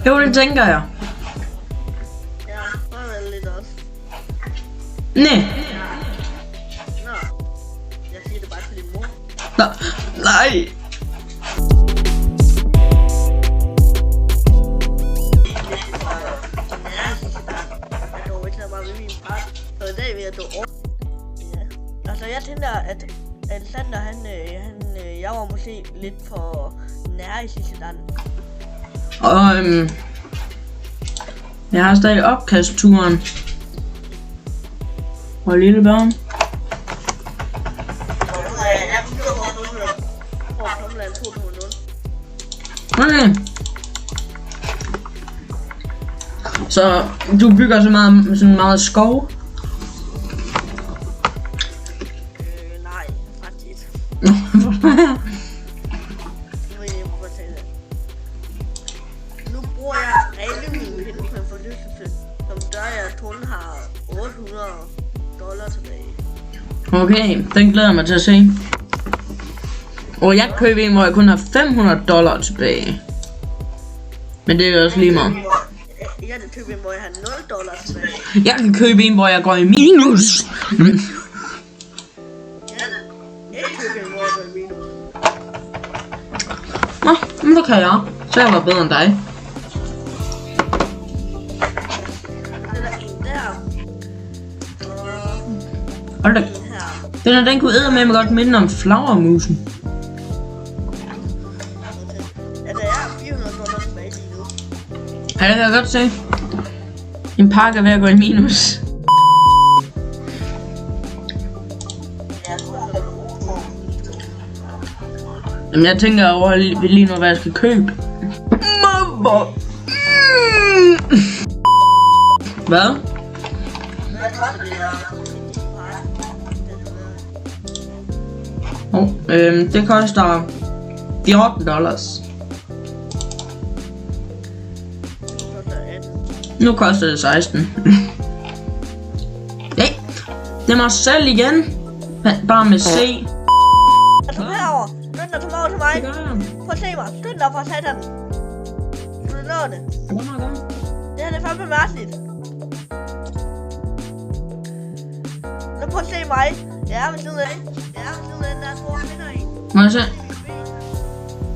Jo, det tænker jeg. Ja, det er lidt også. Nej. Nå. Jeg siger det bare til din mor. Nej. Altså jeg tænker at Alexander jeg var måske lidt for nær i sidste gang. Og jeg har stadig opkastturen. Og lille børn. Okay. Så du bygger så meget skov? Nej, faktisk. Nu bruger jeg alle mine penge på en forlystelse, som gør, at jeg kun har $800 tilbage. Okay, den glæder jeg mig til at se. Og jeg kan købe en, hvor jeg kun har $500 tilbage. Men det er også lige meget. Jeg kan købe en, hvor jeg har $0 tilbage. Jeg kan købe en, hvor jeg går i minus. Jeg kan købe en, hvor jeg går i minus. Nå, men det kan jeg. Så jeg var bedre end dig. Den er en der. Hold da. En her. Den kunne eddermame godt minde om flagermusen. Altså, jeg har $400 tilbage lige nu. Ja, det kan jeg godt se. En pakke er ved at gå i minus. Jamen jeg tænker over lige nu, hvad jeg skal købe. Mamma! Hvad? Det koster $14. Nu koster det 16. Nej, det er mig selv igen. Bare med C. Altså herovre. Skynd dig over til mig. Det gør jeg. Prøv at se mig. Skynd dig for satan. Du nå det. Det her er fandme mærkeligt. Nu prøv at se mig. Jeg er ved siden af. Jeg er ved siden af den der store finder i. Må jeg se?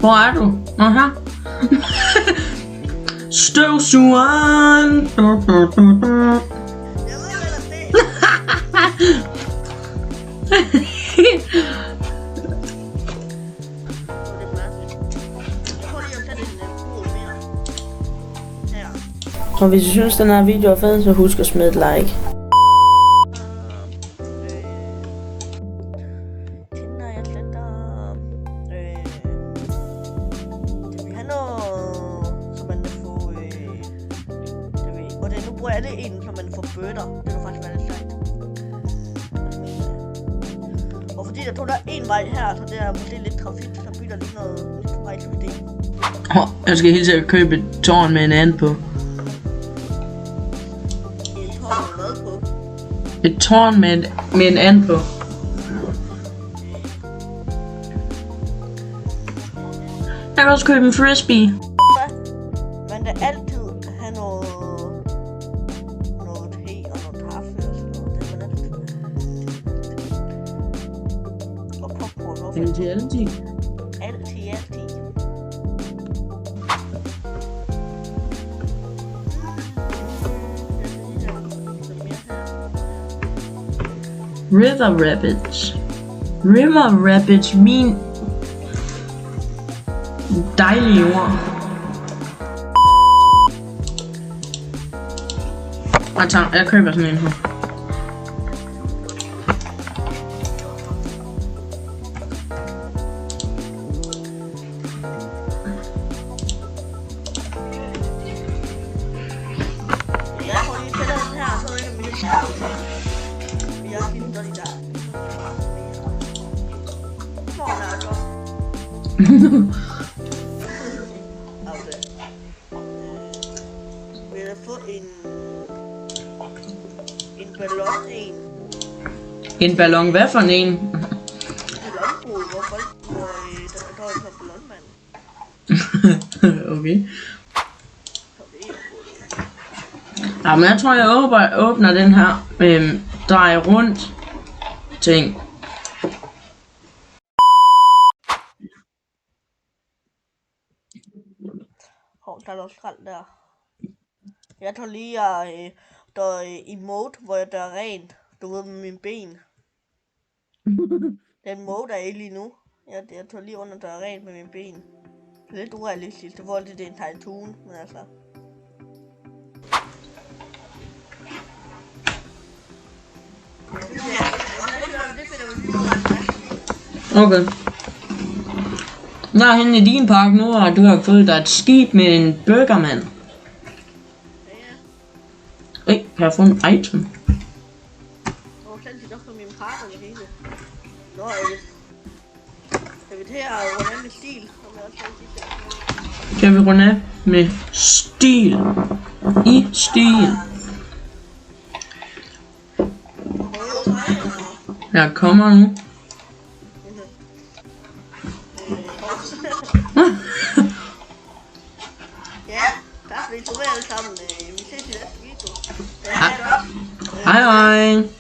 Hvor er du? Nå her. Støvsugeren. Jeg ved hvad der sker. Og hvis I synes, den her video er fed, så husk at smide et like. Nu bruger jeg det en, som man får bøtter. Det er faktisk meget sejt. Og fordi der kun er en vej her, så det er måske lidt trafik, så bytter lige noget vejsystem. Jeg skal helt sikkert købe et tårn med en and på. Et tårn med hvad på? Et tårn med en and på. Jeg kan også købe en frisbee. Man kan altid have noget te og noget kaffe og sådan noget. Det er man altid. Og popcorn også. Altid. Altid. River rabbits. River rabbits, min dejlige ord. Jeg køber sådan en her. Jeg får lige sætte den her, så er det mit her. Vi har fint der lige der. Hvor er det godt? Okay. Vil jeg få en ballon en? En ballon, hvad for en? Ballonbrud, hvor folk bruger der er en ballonmand. Okay. Ja, men jeg tror, jeg åbner den her drej rundt ting. Hov, der er noget skrald der. Jeg tager lige der emote, hvor jeg dør rent. Du ved, med mine ben. Den mode er ikke lige nu. Jeg tager lige under dør rent med mine ben. Det er lidt urealistisk, det forhold til det er en Tycoon, men altså. Okay. Jeg er henne i din park nu, og du har fået dig et skib med en burgermand. Ja. Kan jeg få en item? Sandt nok på min park og det hele. Nå, jeg vil til at runde af med stil. Kan vi runde af med stil? I stil. Jeg kommer nu. Ja, tak fordi I tog med alle sammen. Vi ses i næste video. Hej hej.